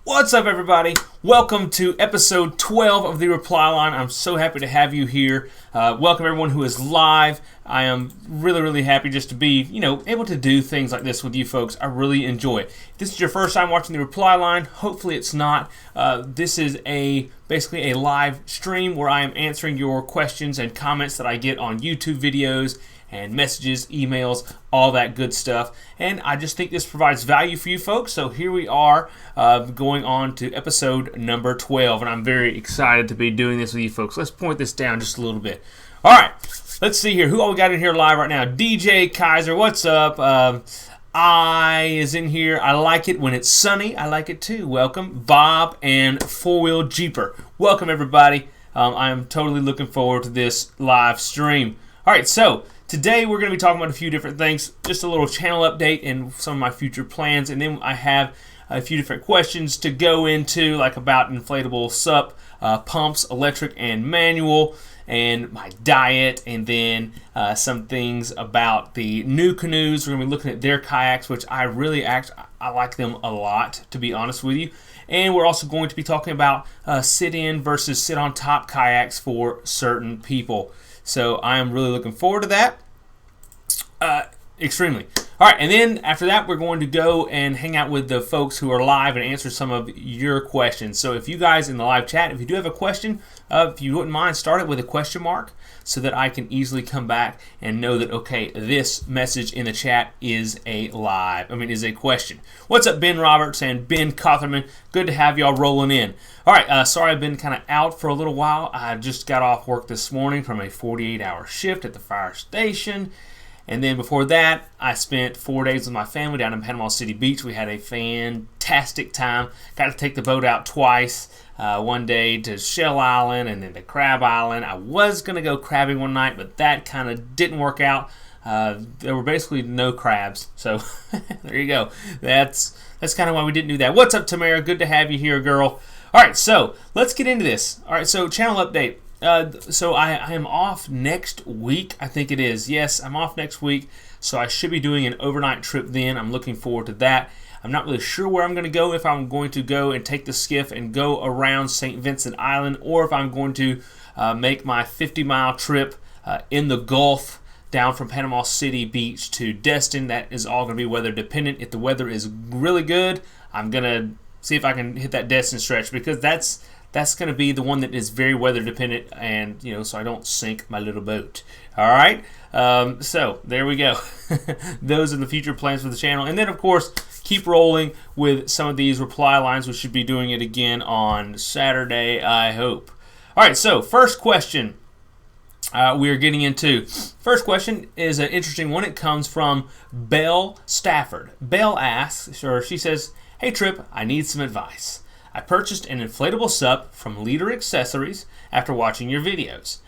What's up, everybody? Welcome to episode 12 of the Reply Line. I'm so happy to have you here. Welcome everyone who is live. I am really happy just to be, able to do things like this with you folks. I really enjoy it. If this is your first time watching the Reply Line, hopefully it's not. This is basically a live stream where I am answering your questions and comments that I get on YouTube videos and messages, emails, all that good stuff. And I just think this provides value for you folks. So here we are going on to episode number 12. And I'm very excited to be doing this with you folks. Let's point this down just a little bit. All right, let's see here. Who all we got in here live right now? DJ Kaiser, what's up? I is in here. I like it when it's sunny. I like it too. Welcome. Bob and Four Wheel Jeeper. Welcome, everybody. I am totally looking forward to this live stream. All right, so today we're going to be talking about a few different things, just a little channel update and some of my future plans, and then I have a few different questions to go into, like about inflatable SUP, pumps, electric and manual, and my diet, and then some things about the new canoes. We're going to be looking at their kayaks, which I like them a lot, to be honest with you. And we're also going to be talking about sit-in versus sit-on-top kayaks for certain people. So I am really looking forward to that. Extremely. All right, and then after that, we're going to go and hang out with the folks who are live and answer some of your questions. So if you guys in the live chat, if you do have a question, if you wouldn't mind, start it with a question mark so that I can easily come back and know that, okay, this message in the chat is a question. What's up, Ben Roberts and Ben Cotherman? Good to have y'all rolling in. All right, sorry I've been kind of out for a little while. I just got off work this morning from a 48-hour shift at the fire station. And then before that, I spent 4 days with my family down in Panama City Beach. We had a fantastic time. Got to take the boat out twice. One day to Shell Island and then to Crab Island. I was going to go crabbing one night, but that kind of didn't work out. There were basically no crabs. So there you go. That's kind of why we didn't do that. What's up, Tamara? Good to have you here, girl. All right, so let's get into this. All right, so channel update. So I am off next week, I think it is. Yes, I'm off next week, so I should be doing an overnight trip then. I'm looking forward to that. I'm not really sure where I'm going to go, if I'm going to go and take the skiff and go around St. Vincent Island, or if I'm going to make my 50-mile trip in the Gulf down from Panama City Beach to Destin. That is all going to be weather dependent. If the weather is really good, I'm going to see if I can hit that Destin stretch, because that's going to be the one that is very weather dependent, and so I don't sink my little boat. All right, so there we go. Those are the future plans for the channel, and then of course keep rolling with some of these reply lines. We should be doing it again on Saturday, I hope. All right, so first question we are getting into. First question is an interesting one. It comes from Belle Stafford. Belle asks, or she says, "Hey Trip, I need some advice. I purchased an inflatable SUP from Leader Accessories after watching your videos.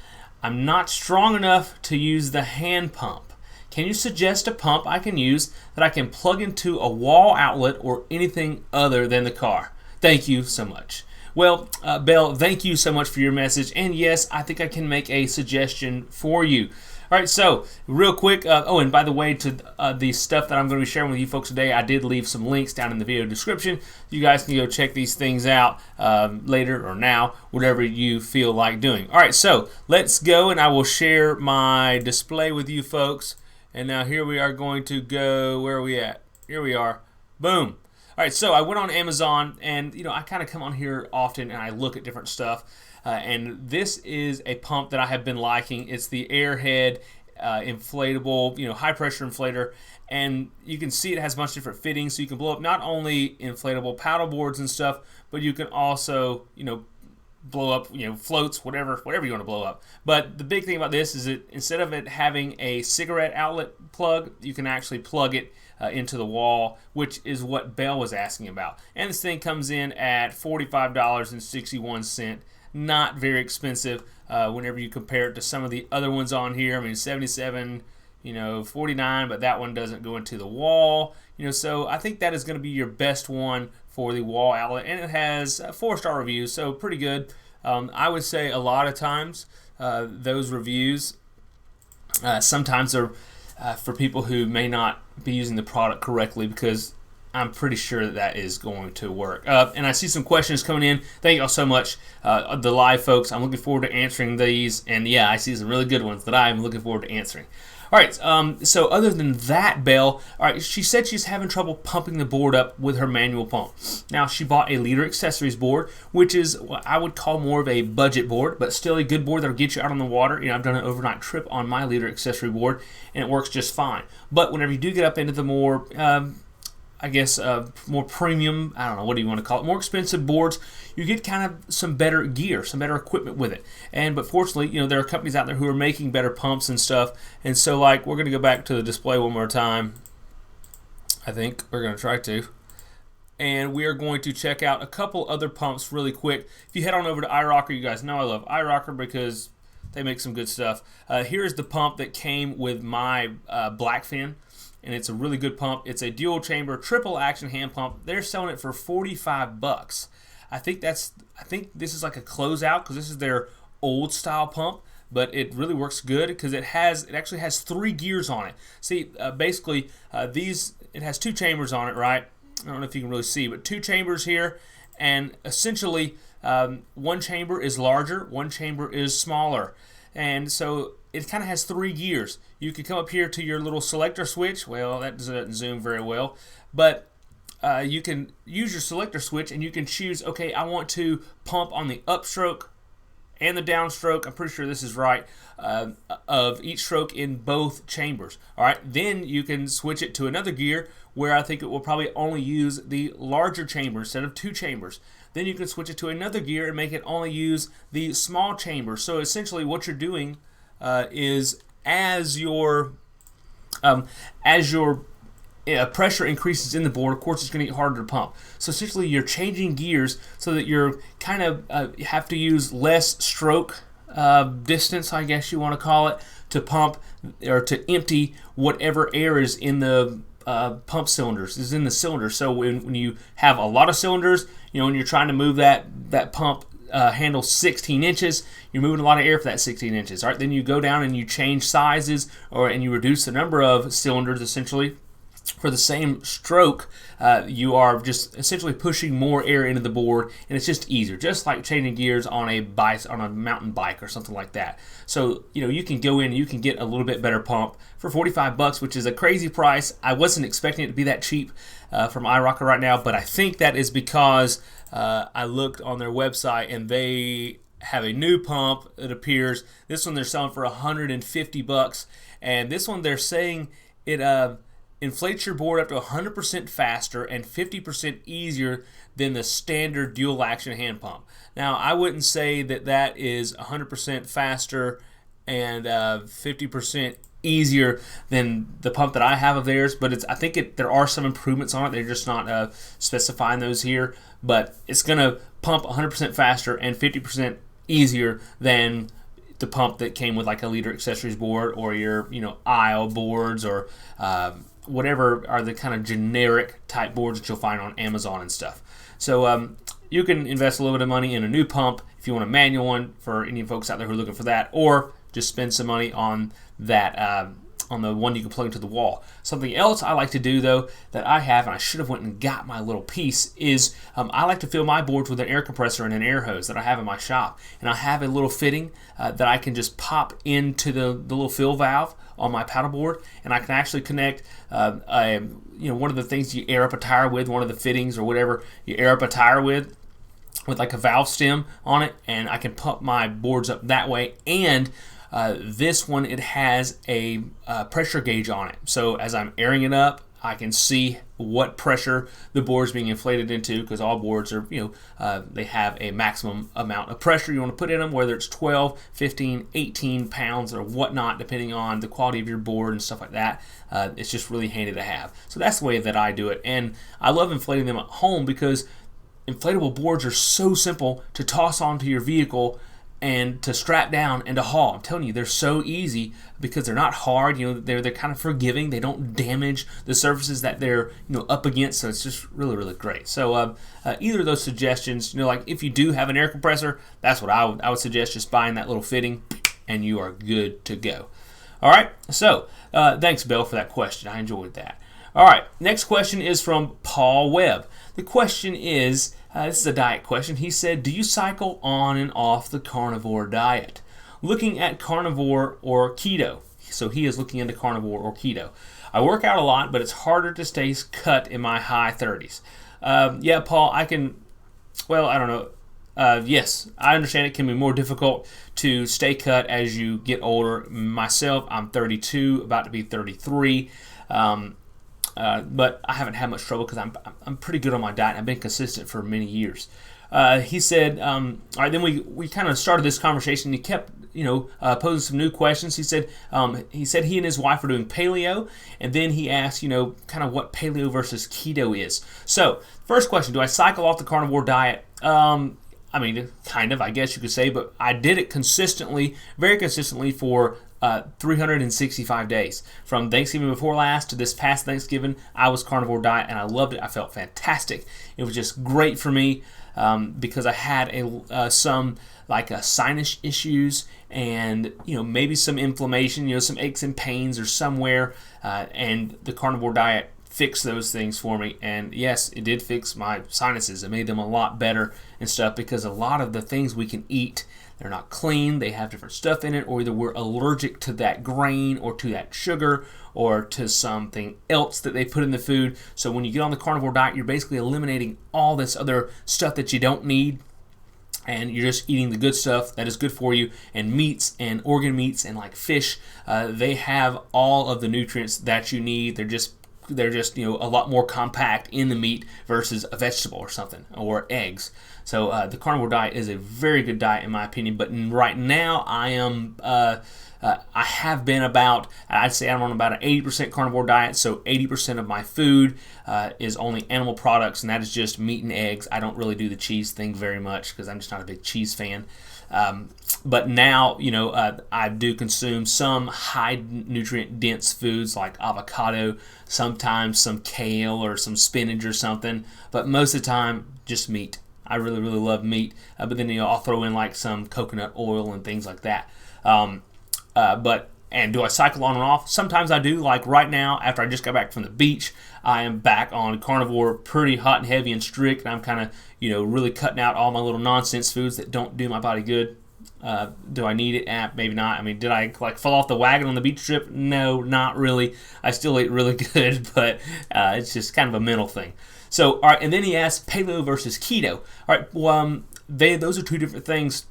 I'm not strong enough to use the hand pump. Can you suggest a pump I can use that I can plug into a wall outlet or anything other than the car? Thank you so much." Well, Belle, thank you so much for your message. And yes, I think I can make a suggestion for you. All right, so real quick, and by the way, to the stuff that I'm going to be sharing with you folks today, I did leave some links down in the video description. You guys can go check these things out later or now, whatever you feel like doing. All right, so let's go, and I will share my display with you folks. And now here we are going to go, where are we at? Here we are. Boom. All right, so I went on Amazon, and I kind of come on here often, and I look at different stuff. And this is a pump that I have been liking. It's the Airhead inflatable, high pressure inflator, and you can see it has a bunch of different fittings, so you can blow up not only inflatable paddle boards and stuff, but you can also, blow up, floats, whatever you want to blow up. But the big thing about this is that instead of it having a cigarette outlet plug, you can actually plug it into the wall, which is what Belle was asking about. And this thing comes in at $45.61. Not very expensive whenever you compare it to some of the other ones on here. I mean, $77, $49, but that one doesn't go into the wall. So I think that is going to be your best one for the wall outlet, and it has 4-star reviews, so pretty good. I would say a lot of times those reviews sometimes are for people who may not be using the product correctly, because I'm pretty sure that is going to work. And I see some questions coming in. Thank y'all so much, the live folks. I'm looking forward to answering these. And yeah, I see some really good ones that I'm looking forward to answering. All right, so other than that, Belle, all right, she said she's having trouble pumping the board up with her manual pump. Now, she bought a Leader Accessories board, which is what I would call more of a budget board, but still a good board that'll get you out on the water. I've done an overnight trip on my Leader Accessory board, and it works just fine. But whenever you do get up into the more more premium, I don't know, what do you want to call it, more expensive boards, you get kind of some better gear, some better equipment with it. But fortunately, there are companies out there who are making better pumps and stuff. And so, we're going to go back to the display one more time. I think we're going to try to. And we are going to check out a couple other pumps really quick. If you head on over to iRocker, you guys know I love iRocker because they make some good stuff. Here's the pump that came with my Blackfin. And it's a really good pump. It's a dual chamber, triple action hand pump. They're selling it for $45. I think this is like a closeout because this is their old style pump, but it really works good because it actually has 3 gears on it. See, basically it has 2 chambers on it, right? I don't know if you can really see, but 2 chambers here, and essentially one chamber is larger, one chamber is smaller. And so it kind of has 3 gears. You can come up here to your little selector switch. Well, that doesn't zoom very well. But you can use your selector switch and you can choose, okay, I want to pump on the upstroke and the downstroke. I'm pretty sure this is right, of each stroke in both chambers. All right, then you can switch it to another gear where I think it will probably only use the larger chamber instead of 2 chambers. Then you can switch it to another gear and make it only use the small chamber. So essentially what you're doing is as your pressure increases in the board, of course it's going to get harder to pump. So essentially you're changing gears so that you're kind of you have to use less stroke distance, I guess you want to call it, to pump or to empty whatever air is in the pump cylinders, is in the cylinder. So when you have a lot of cylinders, when you're trying to move that pump handle 16 inches, you're moving a lot of air for that 16 inches. All right, then you go down and you change sizes, and you reduce the number of cylinders essentially. For the same stroke, you are just essentially pushing more air into the board, and it's just easier, just like changing gears on a mountain bike or something like that. So you can go in and you can get a little bit better pump for $45, which is a crazy price. I wasn't expecting it to be that cheap from iRocker right now, but I think that is because I looked on their website and they have a new pump. It appears this one they're selling for $150, and this one they're saying it inflates your board up to 100% faster and 50% easier than the standard dual action hand pump. Now, I wouldn't say that is 100% faster and 50% easier than the pump that I have of theirs, but I think there are some improvements on it. They're just not specifying those here, but it's going to pump 100% faster and 50% easier than the pump that came with like a Leader Accessories board or your aisle boards or whatever are the kind of generic type boards that you'll find on Amazon and stuff. So you can invest a little bit of money in a new pump if you want a manual one for any folks out there who are looking for that, or just spend some money on that on the one you can plug into the wall. Something else I like to do though that I have, and I should have went and got my little piece, is I like to fill my boards with an air compressor and an air hose that I have in my shop, and I have a little fitting that I can just pop into the little fill valve on my paddleboard, and I can actually connect one of the things you air up a tire with, one of the fittings or whatever you air up a tire with like a valve stem on it, and I can pump my boards up that way. And this one, it has a pressure gauge on it, so as I'm airing it up, I can see what pressure the board is being inflated into, because all boards are, they have a maximum amount of pressure you want to put in them, whether it's 12, 15, 18 pounds or whatnot, depending on the quality of your board and stuff like that. It's just really handy to have. So that's the way that I do it, and I love inflating them at home because inflatable boards are so simple to toss onto your vehicle and to strap down and to haul. I'm telling you, they're so easy because they're not hard. They're kind of forgiving. They don't damage the surfaces that they're up against. So it's just really, really great. So either of those suggestions, like if you do have an air compressor, that's what I would suggest. Just buying that little fitting, and you are good to go. All right. So thanks, Bill, for that question. I enjoyed that. All right, next question is from Paul Webb. The question is, this is a diet question. He said, do you cycle on and off the carnivore diet? Looking at carnivore or keto. So he is looking into carnivore or keto. I work out a lot, but it's harder to stay cut in my high 30s. Yeah, Paul, I don't know. Yes, I understand it can be more difficult to stay cut as you get older. Myself, I'm 32, about to be 33. But I haven't had much trouble because I'm pretty good on my diet. I've been consistent for many years. He said, all right, then we kind of started this conversation. He kept, posing some new questions. He said he and his wife are doing paleo, and then he asked, kind of what paleo versus keto is. So, first question, do I cycle off the carnivore diet? Kind of, I guess you could say, but I did it consistently, very consistently for 365 days. From Thanksgiving before last to this past Thanksgiving, I was carnivore diet, and I loved it. I felt fantastic. It was just great for me because I had some sinus issues and maybe some inflammation, some aches and pains or somewhere, and the carnivore diet fix those things for me. And yes, it did fix my sinuses. It made them a lot better and stuff because a lot of the things we can eat, they're not clean, they have different stuff in it, or either we're allergic to that grain or to that sugar or to something else that they put in the food. So when you get on the carnivore diet, you're basically eliminating all this other stuff that you don't need, and you're just eating the good stuff that is good for you. And meats and organ meats and like fish, they have all of the nutrients that you need. They're just a lot more compact in the meat versus a vegetable or something, or eggs. So the carnivore diet is a very good diet in my opinion. But right now I have been I'd say I'm on about an 80% carnivore diet. So 80% of my food is only animal products, and that is just meat and eggs. I don't really do the cheese thing very much because I'm just not a big cheese fan. But now, I do consume some high nutrient dense foods like avocado, sometimes some kale or some spinach or something, but most of the time just meat. I really, really love meat, but then I'll throw in like some coconut oil and things like that. And do I cycle on and off? Sometimes I do. Like right now, after I just got back from the beach, I am back on carnivore, pretty hot and heavy and strict. And I'm kind of, really cutting out all my little nonsense foods that don't do my body good. Do I need it? Maybe not. Did I fall off the wagon on the beach trip? No, not really. I still ate really good, but it's just kind of a mental thing. So, all right, and then he asked paleo versus keto. All right, well, those are two different things.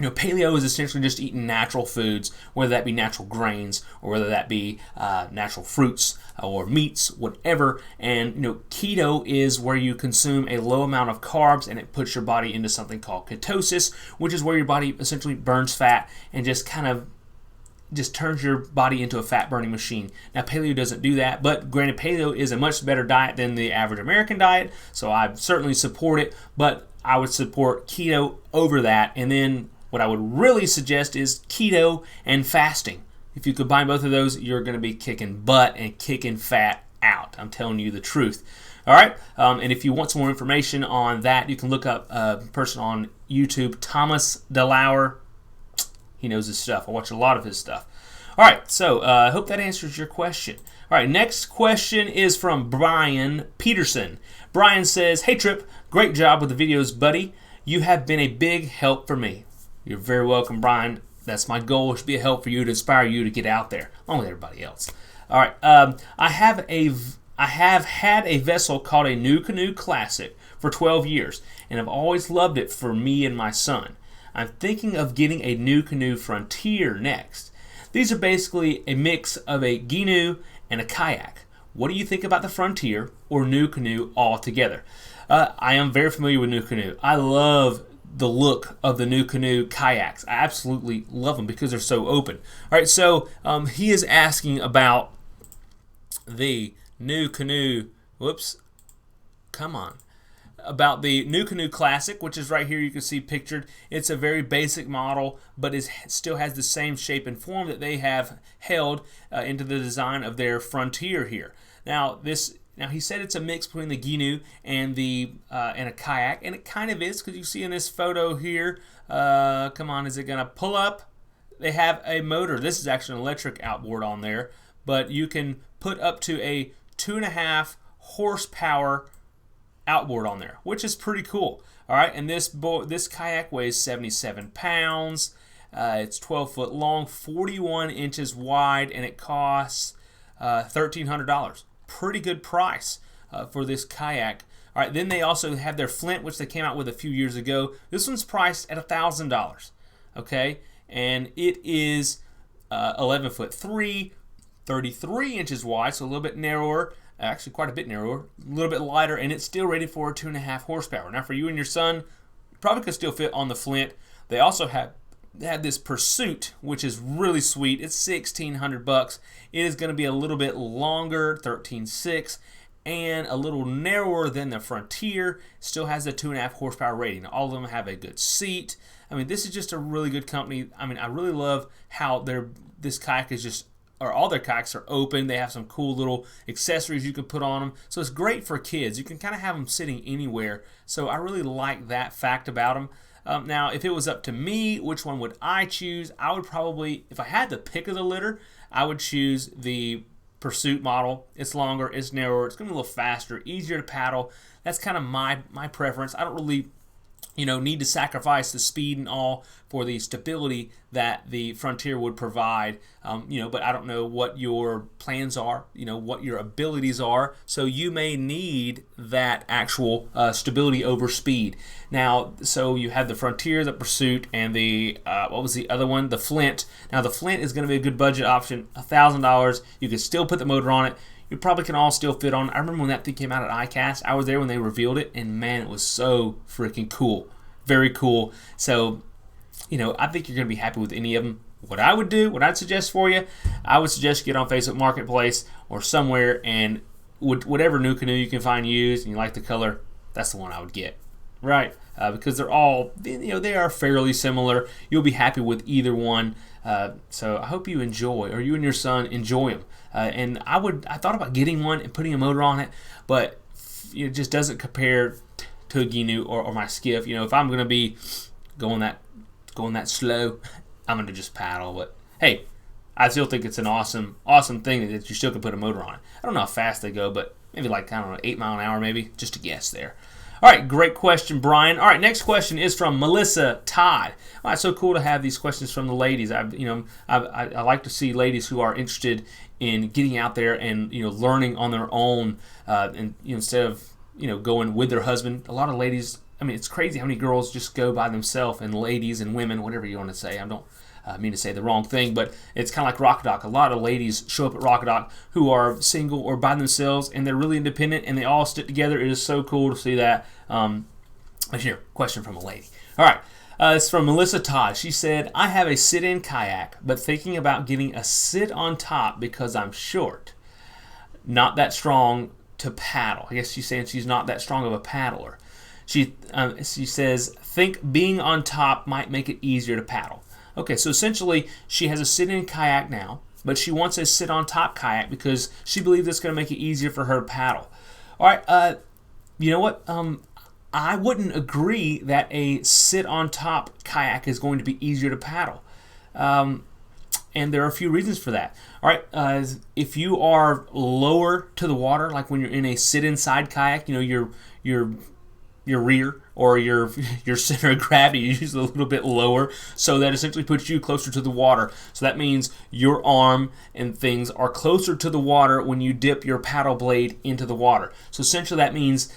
Paleo is essentially just eating natural foods, whether that be natural grains or whether that be natural fruits or meats, whatever. And keto is where you consume a low amount of carbs and it puts your body into something called ketosis, which is where your body essentially burns fat and just turns your body into a fat burning machine. Now paleo doesn't do that, but granted paleo is a much better diet than the average American diet, so I certainly support it, but I would support keto over that. And then what I would really suggest is keto and fasting. If you combine both of those, you're going to be kicking butt and kicking fat out. I'm telling you the truth. All right, and if you want some more information on that, you can look up a person on YouTube, Thomas DeLauer. He knows his stuff. I watch a lot of his stuff. All right, so I hope that answers your question. All right, next question is from Brian Peterson. Brian says, "Hey Trip, great job with the videos, buddy. You have been a big help for me." You're very welcome, Brian. That's my goal, is to be a help for you, to inspire you to get out there, along with everybody else. All right, I have had a vessel called a New Canoe Classic for 12 years, and I've always loved it for me and my son. I'm thinking of getting a New Canoe Frontier next. These are basically a mix of a Canoe and a kayak. What do you think about the Frontier or New Canoe altogether? I am very familiar with New Canoe. I love the look of the New Canoe kayaks. I absolutely love them because they're so open. All right, so he is asking about the New Canoe. About the New Canoe Classic, which is right here. You can see pictured. It's a very basic model, but it still has the same shape and form that they have held into the design of their Frontier here. Now he said it's a mix between the Canoe and and a kayak, and it kind of is, because you see in this photo here. Come on, is it gonna pull up? They have a motor. This is actually an electric outboard on there, but you can put up to a 2.5 horsepower outboard on there, which is pretty cool. All right, and this kayak weighs 77 pounds. It's 12 foot long, 41 inches wide, and it costs $1,300. Pretty good price for this kayak. All right, then they also have their Flint, which they came out with a few years ago. This one's priced at $1,000. Okay, and it is 11 foot 3, 33 inches wide, so a little bit narrower. Actually, quite a bit narrower, a little bit lighter, and it's still rated for 2.5 horsepower. Now, for you and your son, you probably could still fit on the Flint. They also have this Pursuit, which is really sweet. It's $1,600. It is going to be a little bit longer, 13.6, and a little narrower than the Frontier. Still has a 2.5 horsepower rating. All of them have a good seat. I mean, this is just a really good company. I mean, I really love how this kayak is just, or all their kayaks are open. They have some cool little accessories you can put on them. So it's great for kids. You can kind of have them sitting anywhere. So I really like that fact about them. Now, if it was up to me, which one would I choose? I would probably, if I had the pick of the litter, I would choose the Pursuit model. It's longer, it's narrower, it's going to be a little faster, easier to paddle. That's kind of my preference. I don't really need to sacrifice the speed and all for the stability that the Frontier would provide. But I don't know what your plans are, what your abilities are. So you may need that actual stability over speed. Now, so you have the Frontier, the Pursuit, and the, what was the other one? The Flint. Now, the Flint is going to be a good budget option, $1,000. You can still put the motor on it. You probably can all still fit on. I remember when that thing came out at ICAST. I was there when they revealed it, and man, it was so freaking cool. Very cool. So, I think you're going to be happy with any of them. What I would do, what I'd suggest for you, I would suggest you get on Facebook Marketplace or somewhere, and whatever new canoe you can find used and you like the color, that's the one I would get. Right? Because they're all, they are fairly similar. You'll be happy with either one. So I hope you enjoy, or you and your son enjoy them. And I thought about getting one and putting a motor on it, but it just doesn't compare to a Canoe or my skiff. If I'm going to be going that slow, I'm going to just paddle. But hey, I still think it's an awesome thing that you still can put a motor on it. I don't know how fast they go, but maybe 8 mile an hour, maybe, just a guess there. All right, great question, Brian. All right, next question is from Melissa Todd. All right, so cool to have these questions from the ladies. I like to see ladies who are interested in getting out there and learning on their own, and instead of going with their husband. A lot of ladies. I mean, it's crazy how many girls just go by themselves, and ladies and women, whatever you want to say. I don't mean to say the wrong thing, but it's kind of like Rock Dock. A lot of ladies show up at Rock Dock who are single or by themselves, and they're really independent, and they all stick together. It is so cool to see that. Here, question from a lady. All right, it's from Melissa Todd. She said, I have a sit-in kayak, but thinking about getting a sit on top because I'm short. Not that strong to paddle. I guess she's saying she's not that strong of a paddler. She says, think being on top might make it easier to paddle. Okay, so essentially she has a sit-in kayak now, but she wants a sit-on-top kayak because she believes it's going to make it easier for her to paddle. All right, you know what? I wouldn't agree that a sit-on-top kayak is going to be easier to paddle. And there are a few reasons for that. All right, if you are lower to the water, like when you're in a sit-inside kayak, your rear or your center of gravity is usually a little bit lower, so that essentially puts you closer to the water. So that means your arm and things are closer to the water when you dip your paddle blade into the water. So essentially that means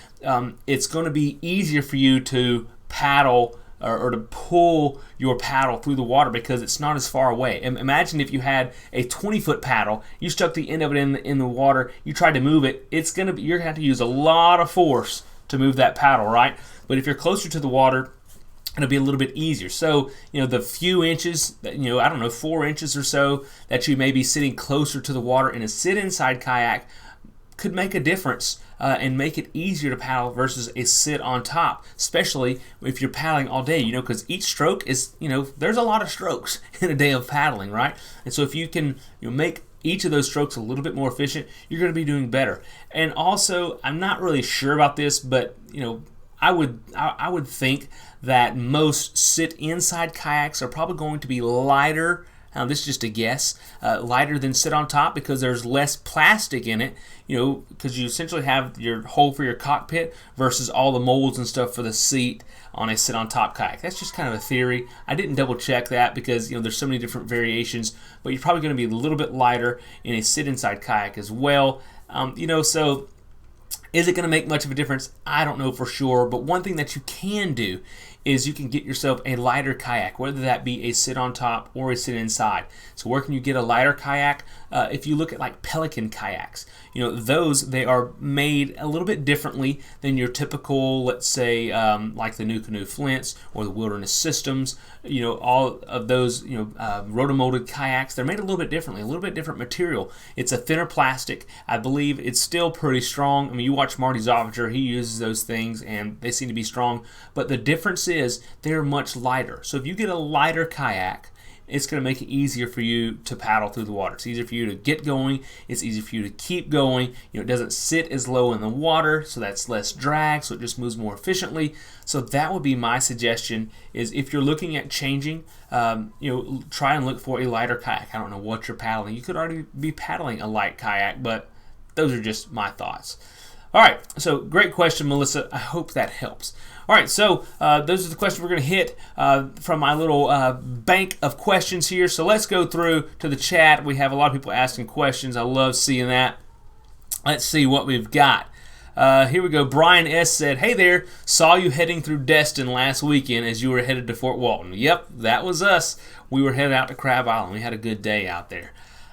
it's going to be easier for you to paddle or to pull your paddle through the water because it's not as far away. Imagine if you had a 20-foot paddle, you stuck the end of it in the water, you tried to move it, you're going to have to use a lot of force to move that paddle, right? But if you're closer to the water, it'll be a little bit easier. So, the few inches, 4 inches or so that you may be sitting closer to the water in a sit-inside kayak could make a difference and make it easier to paddle versus a sit on top, especially if you're paddling all day, because each stroke is, there's a lot of strokes in a day of paddling, right? And so if you can make each of those strokes a little bit more efficient, you're going to be doing better. And also, I'm not really sure about this, but I would think that most sit inside kayaks are probably going to be lighter this is just a guess, lighter than sit on top because there's less plastic in it, because you essentially have your hole for your cockpit versus all the molds and stuff for the seat on a sit on top kayak. That's just kind of a theory. I didn't double check that because there's so many different variations, but you're probably going to be a little bit lighter in a sit inside kayak as well. So is it going to make much of a difference? I don't know for sure, but one thing that you can do is you can get yourself a lighter kayak, whether that be a sit on top or a sit inside. So where can you get a lighter kayak? If you look at like Pelican kayaks, those, they are made a little bit differently than your typical, let's say, like the New Canoe Flints or the Wilderness Systems. All of those, rotomolded kayaks, they're made a little bit differently, a little bit different material. It's a thinner plastic. I believe it's still pretty strong. I mean, you watch Marty Zoffinger, he uses those things and they seem to be strong, but the difference is they're much lighter. So if you get a lighter kayak, it's going to make it easier for you to paddle through the water. It's easier for you to get going. It's easier for you to keep going. It doesn't sit as low in the water, so that's less drag, so it just moves more efficiently. So that would be my suggestion, is if you're looking at changing, try and look for a lighter kayak. I don't know what you're paddling. You could already be paddling a light kayak, but those are just my thoughts. All right, so great question, Melissa. I hope that helps. All right, so those are the questions we're going to hit from my little bank of questions here. So let's go through to the chat. We have a lot of people asking questions. I love seeing that. Let's see what we've got. Here we go. Brian S. said, "Hey there, saw you heading through Destin last weekend as you were headed to Fort Walton." Yep, that was us. We were headed out to Crab Island. We had a good day out there.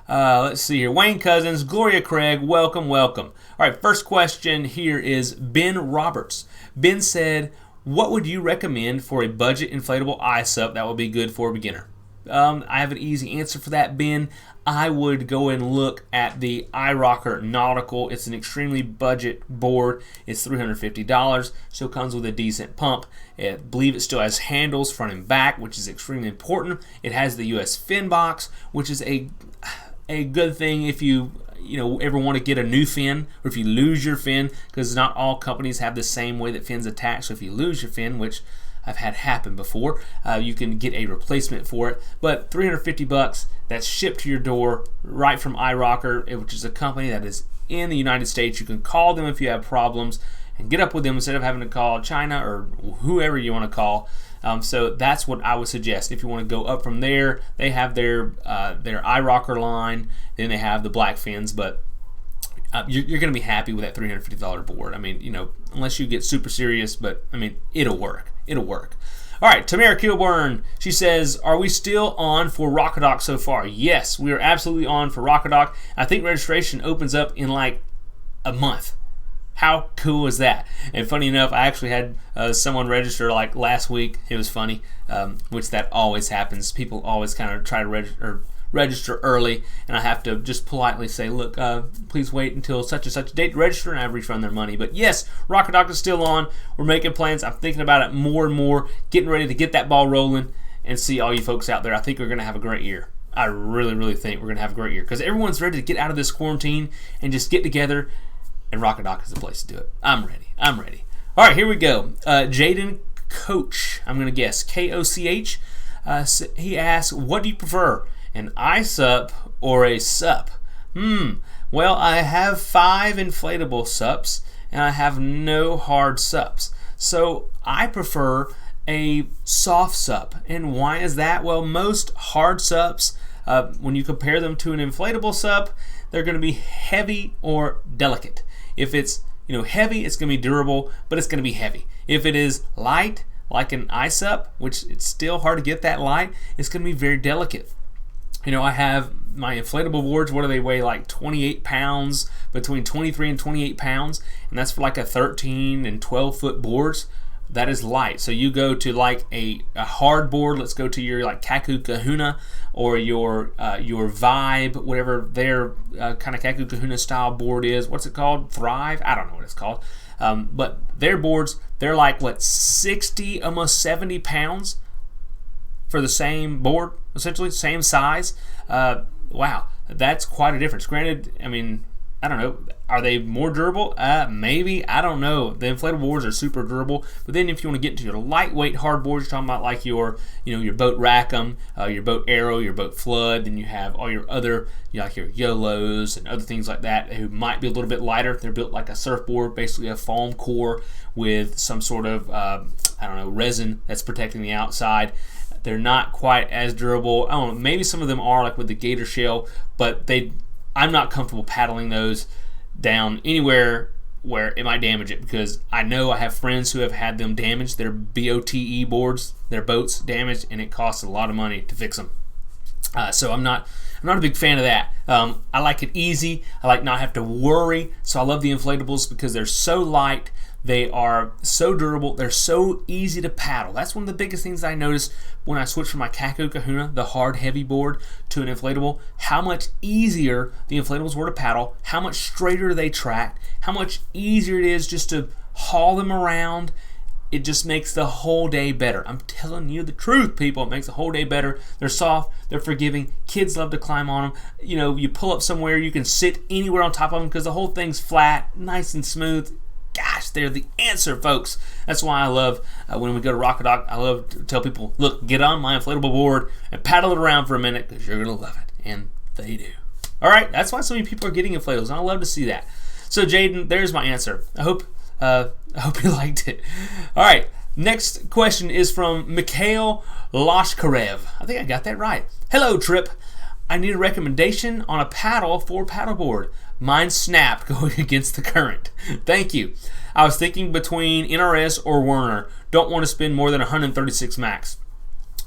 Let's see here. Wayne Cousins, Gloria Craig, welcome. All right, first question here is Ben Roberts. Ben said, "What would you recommend for a budget inflatable ice up that would be good for a beginner?" I have an easy answer for that, Ben. I would go and look at the iRocker Nautical. It's an extremely budget board. It's $350. Still comes with a decent pump. I believe it still has handles front and back, which is extremely important. It has the US fin box, which is a good thing if you ever want to get a new fin, or if you lose your fin, because not all companies have the same way that fins attach. So if you lose your fin, which I've had happen before, you can get a replacement for it. But $350, that's shipped to your door right from iRocker, which is a company that is in the United States. You can call them if you have problems and get up with them instead of having to call China or whoever you want to call. So that's what I would suggest. If you want to go up from there, they have their iRocker line, then they have the black fins, but you're going to be happy with that $350 board. I mean, unless you get super serious, but I mean, it'll work. All right, Tamara Kilburn, she says, "Are we still on for Rockadoc so far?" Yes, we are absolutely on for Rockadoc. I think registration opens up in like a month. How cool is that? And funny enough, I actually had someone register like last week. It was funny, which that always happens. People always kind of try to register early, and I have to just politely say, look, please wait until such and such a date to register, and I refund their money. But yes, Rockadoc is still on. We're making plans. I'm thinking about it more and more, getting ready to get that ball rolling and see all you folks out there. I think we're going to have a great year. I really, really think we're going to have a great year because everyone's ready to get out of this quarantine and just get together, and Rockadoc is the place to do it. I'm ready. All right, here we go. Jaden Coach, I'm going to guess, Koch. He asks, what do you prefer, an ice up or a sup? Well, I have 5 inflatable sups, and I have no hard sups. So I prefer a soft sup. And why is that? Well, most hard sups, when you compare them to an inflatable sup, they're going to be heavy or delicate. If it's heavy, it's going to be durable, but it's going to be heavy. If it is light, like an ice up, which it's still hard to get that light, it's going to be very delicate. I have my inflatable boards. What do they weigh? Like 28 pounds, between 23 and 28 pounds, and that's for like a 13 and 12 foot boards. That is light. So you go to like a hard board. Let's go to your like Kaku Kahuna or your Vibe, whatever their kind of Kaku Kahuna style board is. What's it called? Thrive? I don't know what it's called. But their boards, they're like 60, almost 70 pounds for the same board, essentially same size. Wow, that's quite a difference. Granted, I mean, I don't know. Are they more durable? Maybe. I don't know. The inflatable boards are super durable. But then if you want to get into your lightweight hard boards, you're talking about like your boat Rackham, your boat Arrow, your boat Flood. Then you have all your other, like your YOLOs and other things like that who might be a little bit lighter. They're built like a surfboard, basically a foam core with some sort of, resin that's protecting the outside. They're not quite as durable. I don't know. Maybe some of them are, like with the Gator Shell, but I'm not comfortable paddling those down anywhere where it might damage it, because I know I have friends who have had them damaged, their BOTE boards, their boats damaged, and it costs a lot of money to fix them. So I'm not a big fan of that. I like it easy. I like not have to worry. So I love the inflatables because they're so light. They are so durable. They're so easy to paddle. That's one of the biggest things I noticed when I switched from my Canoe Kahuna, the hard, heavy board, to an inflatable. How much easier the inflatables were to paddle, how much straighter they tracked, how much easier it is just to haul them around. It just makes the whole day better. I'm telling you the truth, people. It makes the whole day better. They're soft. They're forgiving. Kids love to climb on them. You pull up somewhere, you can sit anywhere on top of them because the whole thing's flat, nice and smooth. Gosh, they're the answer, folks. That's why I love when we go to Rocket Dock, I love to tell people, look, get on my inflatable board and paddle it around for a minute because you're going to love it. And they do. All right, that's why so many people are getting inflatables, and I love to see that. So, Jaden, there's my answer. I hope you liked it. All right, next question is from Mikhail Lashkarev. I think I got that right. Hello, Trip. I need a recommendation on a paddle for paddleboard. Mine snapped going against the current. Thank you. I was thinking between NRS or Werner. Don't want to spend more than 136 max.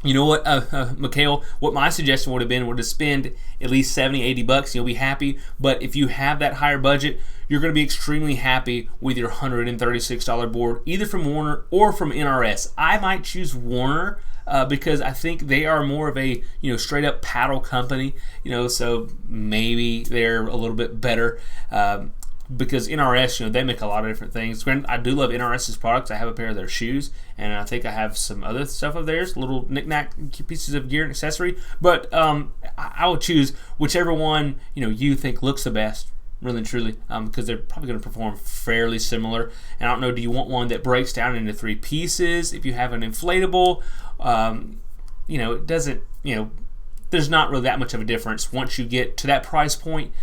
You know what, Mikhail, what my suggestion would have been would to spend at least 70, 80 bucks. You'll be happy. But if you have that higher budget, you're going to be extremely happy with your $136 board, either from Werner or from NRS. I might choose Werner because I think they are more of a straight up paddle company. So maybe they're a little bit better. Because NRS, they make a lot of different things. Granted, I do love NRS's products. I have a pair of their shoes, and I think I have some other stuff of theirs, little knick-knack pieces of gear and accessory. But I will choose whichever one you think looks the best, really and truly, because they're probably going to perform fairly similar. And I don't know, do you want one that breaks down into 3 pieces? If you have an inflatable, it doesn't, there's not really that much of a difference once you get to that price point.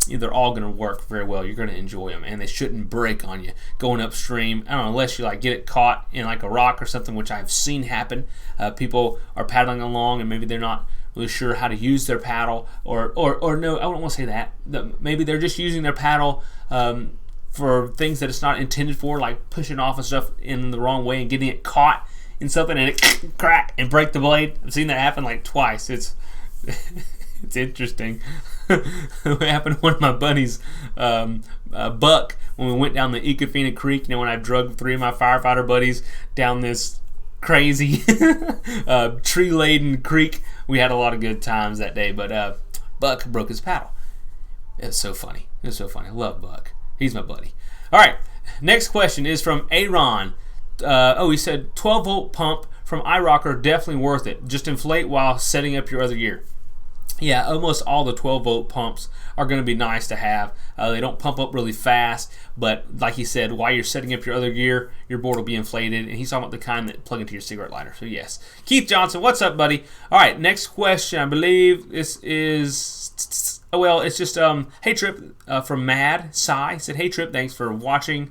They're all going to work very well. You're going to enjoy them, and they shouldn't break on you going upstream. I don't know, unless you get it caught in like a rock or something, which I've seen happen. People are paddling along, and maybe they're not really sure how to use their paddle, or no, I don't want to say that. Maybe they're just using their paddle for things that it's not intended for, like pushing off and stuff in the wrong way and getting it caught in something and it crack and break the blade. I've seen that happen like twice. It's interesting. It happened to one of my buddies, Buck, when we went down the Ecofina Creek. When I drug 3 of my firefighter buddies down this crazy tree-laden creek. We had a lot of good times that day, but Buck broke his paddle. It was so funny. I love Buck. He's my buddy. All right, next question is from Aaron. He said 12-volt pump from iRocker, definitely worth it. Just inflate while setting up your other gear. Yeah, almost all the 12-volt pumps are going to be nice to have. They don't pump up really fast, but like he said, while you're setting up your other gear, your board will be inflated, and he's talking about the kind that plug into your cigarette lighter. So yes. Keith Johnson, what's up, buddy? All right, next question. I believe this is, it's just, hey, Trip, from Mad Sai. He said, hey, Trip, thanks for watching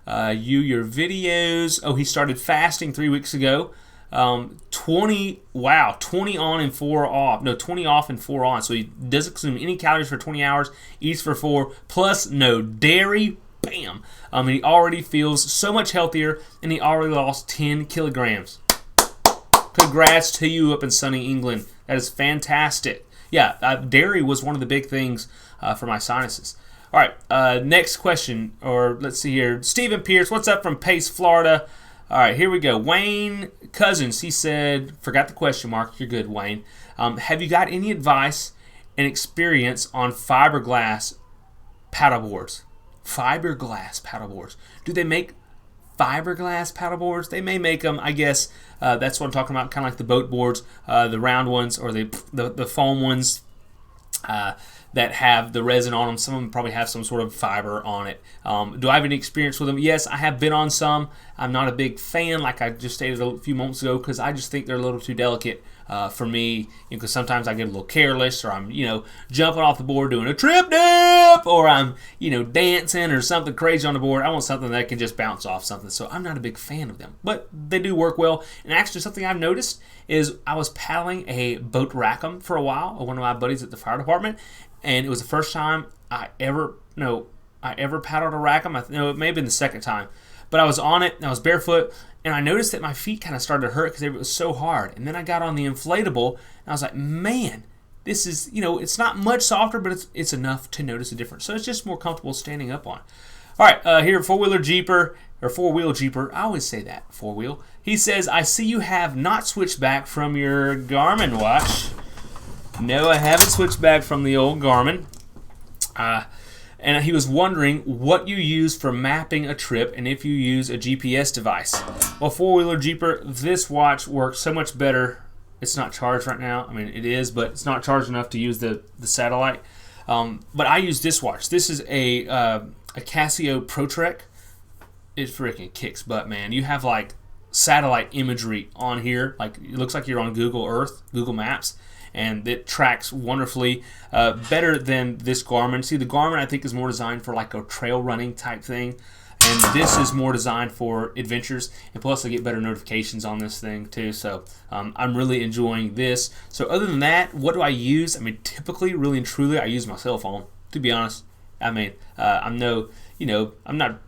your videos. Oh, he started fasting 3 weeks ago. 20 on and 4 off. No, 20 off and 4 on. So he doesn't consume any calories for 20 hours, eats for 4, plus no dairy. Bam. And he already feels so much healthier, and he already lost 10 kilograms. Congrats to you up in sunny England. That is fantastic. Yeah, dairy was one of the big things for my sinuses. All right, next question, or let's see here. Stephen Pierce, what's up from Pace, Florida? All right, here we go. Wayne Cousins, he said, forgot the question mark. You're good, Wayne. Have you got any advice and experience on fiberglass paddleboards? Fiberglass paddleboards. Do they make fiberglass paddleboards? They may make them, I guess. That's what I'm talking about, kind of like the boat boards, the round ones or the foam ones. that have the resin on them. Some of them probably have some sort of fiber on it. Do I have any experience with them? Yes, I have been on some. I'm not a big fan, like I just stated a few moments ago, because I just think they're a little too delicate for me, because sometimes I get a little careless, or I'm, jumping off the board doing a trip dip, or I'm, dancing or something crazy on the board. I want something that can just bounce off something, so I'm not a big fan of them, but they do work well. And actually, something I've noticed is I was paddling a boat rackham for a while with one of my buddies at the fire department, and it was the first time I ever paddled a rackham. It may have been the second time, but I was on it and I was barefoot, and I noticed that my feet kind of started to hurt because it was so hard. And then I got on the inflatable, and I was like, man, this is, it's not much softer, but it's enough to notice a difference. So it's just more comfortable standing up on. All right, here, four-wheel Jeeper, I always say that, four-wheel. He says, I see you have not switched back from your Garmin watch. No, I haven't switched back from the old Garmin. And he was wondering what you use for mapping a trip and if you use a GPS device. Well, four-wheeler Jeeper, this watch works so much better. It's not charged right now. I mean, it is, but it's not charged enough to use the satellite. But I use this watch. This is a Casio ProTrek. It freaking kicks butt, man. You have like satellite imagery on here. Like, it looks like you're on Google Earth, Google Maps. And it tracks wonderfully, better than this Garmin. See, the Garmin I think is more designed for like a trail running type thing, and this is more designed for adventures. And plus, I get better notifications on this thing too. So I'm really enjoying this. So other than that, what do I use? I mean, typically, really and truly, I use my cell phone. To be honest, I mean, I'm not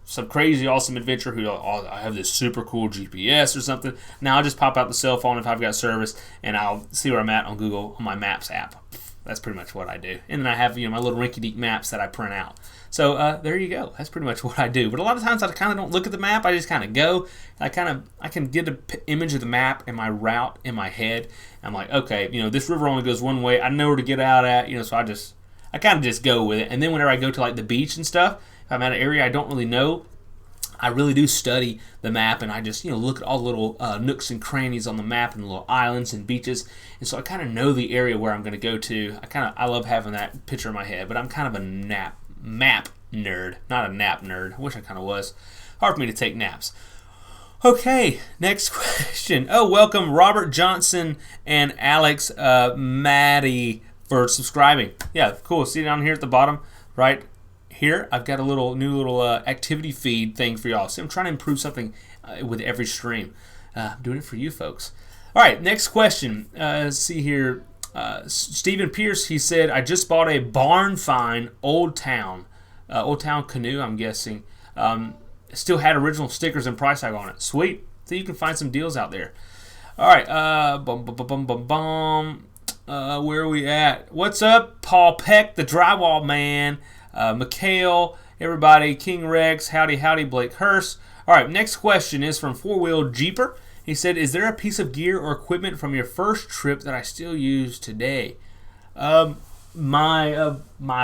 some crazy awesome adventurer who, I have this super cool GPS or something. Now I'll just pop out the cell phone if I've got service, and I'll see where I'm at on Google on my Maps app. That's pretty much what I do. And then I have my little rinky-dink maps that I print out. So there you go. That's pretty much what I do. But a lot of times I kind of don't look at the map. I just kind of go. I can get an image of the map and my route in my head. I'm like, okay, this river only goes one way. I know where to get out at. So I kind of just go with it. And then whenever I go to like the beach and stuff, if I'm at an area I don't really know, I really do study the map, and I just look at all the little nooks and crannies on the map and the little islands and beaches, and so I kind of know the area where I'm going to go to. I love having that picture in my head, but I'm kind of a map nerd, not a nap nerd. I wish I kind of was. Hard for me to take naps. Okay, next question. Oh, welcome Robert Johnson and Alex Maddie for subscribing. Yeah, cool. See down here at the bottom, right? Here, I've got a new little activity feed thing for y'all. See, I'm trying to improve something with every stream. I'm doing it for you folks. All right, next question. Let's see here. Stephen Pierce, he said, I just bought a barn find Old Town Canoe, I'm guessing. Still had original stickers and price tag on it. Sweet. So you can find some deals out there. All right. Where are we at? What's up, Paul Peck, the drywall man? Mikhail, everybody, King Rex, howdy, Blake Hurst. All right, next question is from Four-Wheel Jeeper. He said, is there a piece of gear or equipment from your first trip that I still use today? My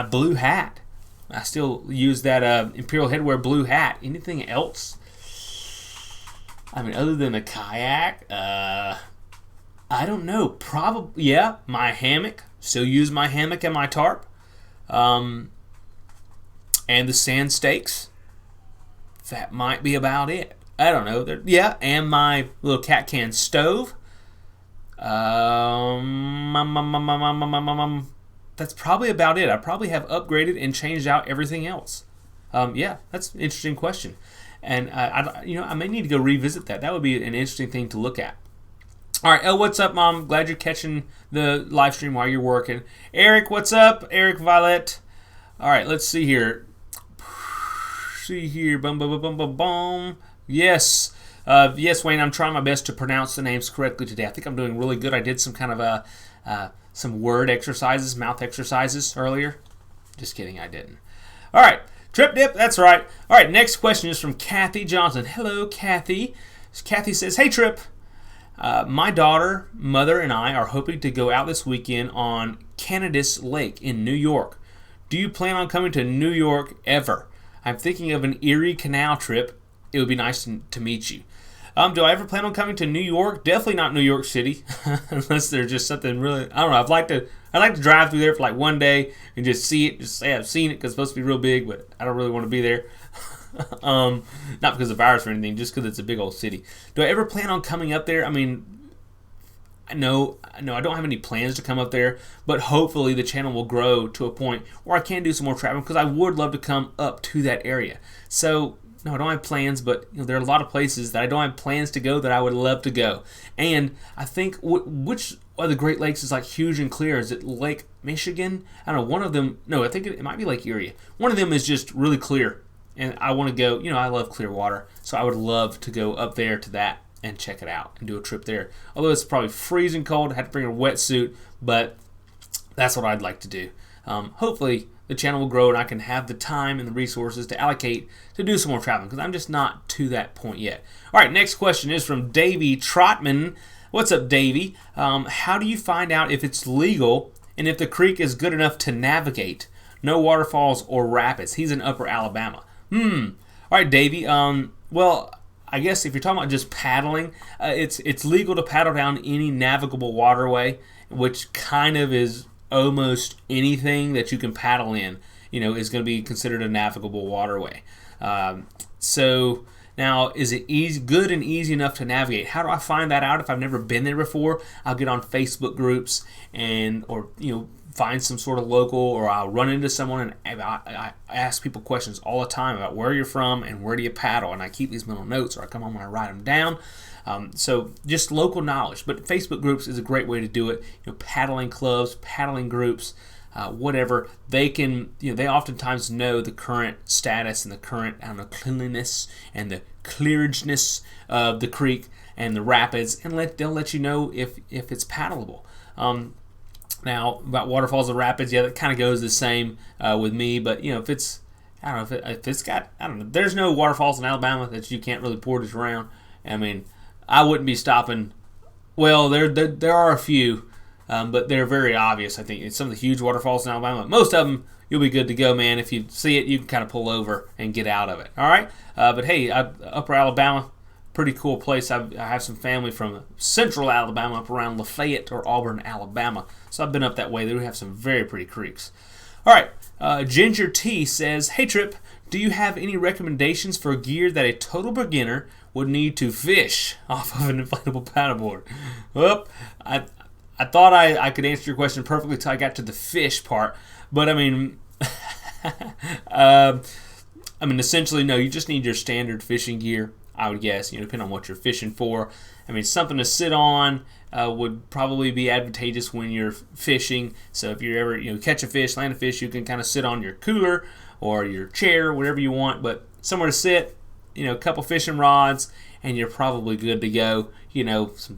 blue hat. I still use that Imperial Headwear blue hat. Anything else? I mean, other than a kayak, I don't know. Probably, yeah, my hammock. Still use my hammock and my tarp. And the sand stakes. That might be about it. I don't know. And my little cat can stove. That's probably about it. I probably have upgraded and changed out everything else. That's an interesting question. And I may need to go revisit that. That would be an interesting thing to look at. All right, what's up, Mom? Glad you're catching the live stream while you're working. Eric, what's up? Eric Violet. All right, let's see here. Yes. Yes, Wayne, I'm trying my best to pronounce the names correctly today. I think I'm doing really good. I did some kind of some word exercises, mouth exercises earlier. Just kidding, I didn't. All right, Trip Dip, that's right. All right, next question is from Kathy Johnson. Hello, Kathy. Kathy says, hey, Trip. My daughter, mother, and I are hoping to go out this weekend on Canoe Lake in New York. Do you plan on coming to New York ever? I'm thinking of an Erie Canal trip. It would be nice to meet you. Do I ever plan on coming to New York? Definitely not New York City, unless there's just something really. I don't know. I'd like to drive through there for like one day and just see it. Just say I've seen it because it's supposed to be real big, but I don't really want to be there. Not because of virus or anything, just because it's a big old city. Do I ever plan on coming up there? I mean, no, I don't have any plans to come up there, but hopefully the channel will grow to a point where I can do some more traveling because I would love to come up to that area. So, no, I don't have plans, but there are a lot of places that I don't have plans to go that I would love to go. And I think which of the Great Lakes is like huge and clear? Is it Lake Michigan? I don't know. One of them, no, I think it might be Lake Erie. One of them is just really clear, and I want to go. I love clear water, so I would love to go up there to that and check it out and do a trip there. Although it's probably freezing cold, I had to bring a wetsuit, but that's what I'd like to do. Hopefully the channel will grow and I can have the time and the resources to allocate to do some more traveling because I'm just not to that point yet. All right, next question is from Davey Trotman. What's up, Davey? How do you find out if it's legal and if the creek is good enough to navigate? No waterfalls or rapids. He's in Upper Alabama. All right, Davey. Well, I guess if you're talking about just paddling, it's legal to paddle down any navigable waterway, which kind of is almost anything that you can paddle in, is going to be considered a navigable waterway. So now, is it good and easy enough to navigate? How do I find that out if I've never been there before? I'll get on Facebook groups or find some sort of local, or I'll run into someone and I ask people questions all the time about where you're from and where do you paddle, and I keep these little notes, or I come home and I write them down. So just local knowledge, but Facebook groups is a great way to do it. Paddling clubs, paddling groups, whatever, they can, they oftentimes know the current status and the current, cleanliness and the clearageness of the creek and the rapids, and they'll let you know if it's paddleable. Now, about waterfalls and rapids, that kind of goes the same with me, but if it's, if it's got, there's no waterfalls in Alabama that you can't really portage around. I mean, I wouldn't be stopping. Well, there are a few, but they're very obvious. I think it's some of the huge waterfalls in Alabama. Most of them, you'll be good to go, man. If you see it, you can kind of pull over and get out of it. All right? But hey, Upper Alabama, pretty cool place. I have some family from central Alabama up around Lafayette or Auburn, Alabama. So I've been up that way. They do have some very pretty creeks. All right. Ginger T says, hey, Trip, do you have any recommendations for gear that a total beginner would need to fish off of an inflatable paddleboard? Well, I thought I could answer your question perfectly until I got to the fish part. But, I mean, essentially, no, you just need your standard fishing gear, I would guess, depending on what you're fishing for. I mean, something to sit on would probably be advantageous when you're fishing. So if you ever, catch a fish, land a fish, you can kind of sit on your cooler or your chair, whatever you want, but somewhere to sit, a couple fishing rods, and you're probably good to go. Some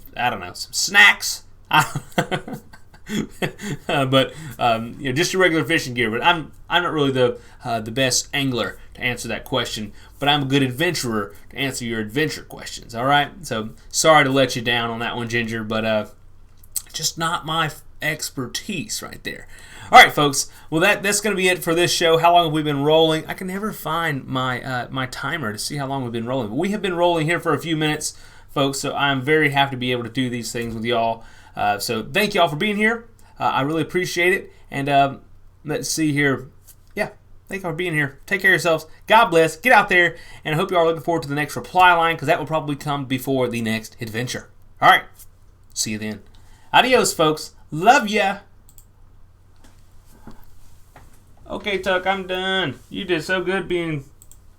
snacks. But just your regular fishing gear. But I'm not really the best angler to answer that question, but I'm a good adventurer to answer your adventure questions. All right, so sorry to let you down on that one, Ginger, but just not my expertise right there. All right, folks. Well, that's going to be it for this show. How long have we been rolling? I can never find my timer to see how long we've been rolling. But we have been rolling here for a few minutes, folks. So I'm very happy to be able to do these things with y'all. So thank y'all for being here. I really appreciate it. And let's see here. Yeah, thank y'all for being here. Take care of yourselves. God bless. Get out there. And I hope y'all are looking forward to the next reply line, because that will probably come before the next adventure. All right. See you then. Adios, folks. Love ya. Okay, Tuck, I'm done. You did so good being